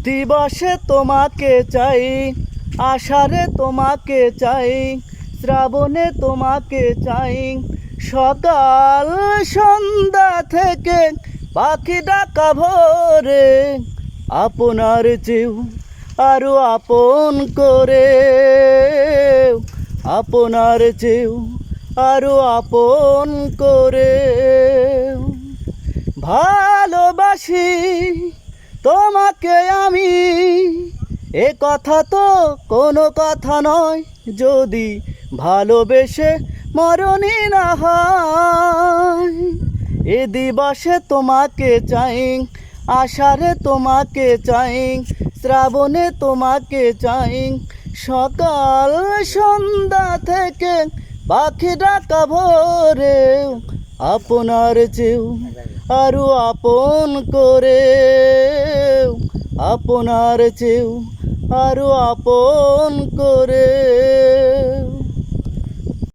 দিবসে তোমাকে চাই, আষাঢ়ে তোমাকে চাই, শ্রাবণে তোমাকে চাই। সকাল সন্ধ্যা থেকে পাখি ডাকা ভোরে, আপনার চেয়েও আরো আপন করে, আপনার চেয়েও আরো আপন করে ভালোবাসি তোমাকে আমি। এ কথা তো কোনো কথা নয়, যদি ভালোবেসে মরণই না হয়। এ দিবসে তোমাকে চাই, আষাঢ়ে তোমাকে চাই, শ্রাবণে তোমাকে চাই। সকাল সন্ধ্যা থেকে পাখি ডাকা ভোরে, আপনার চেয়েও আরো আপন করে, আপনার চেয়েও আরো আপন করে।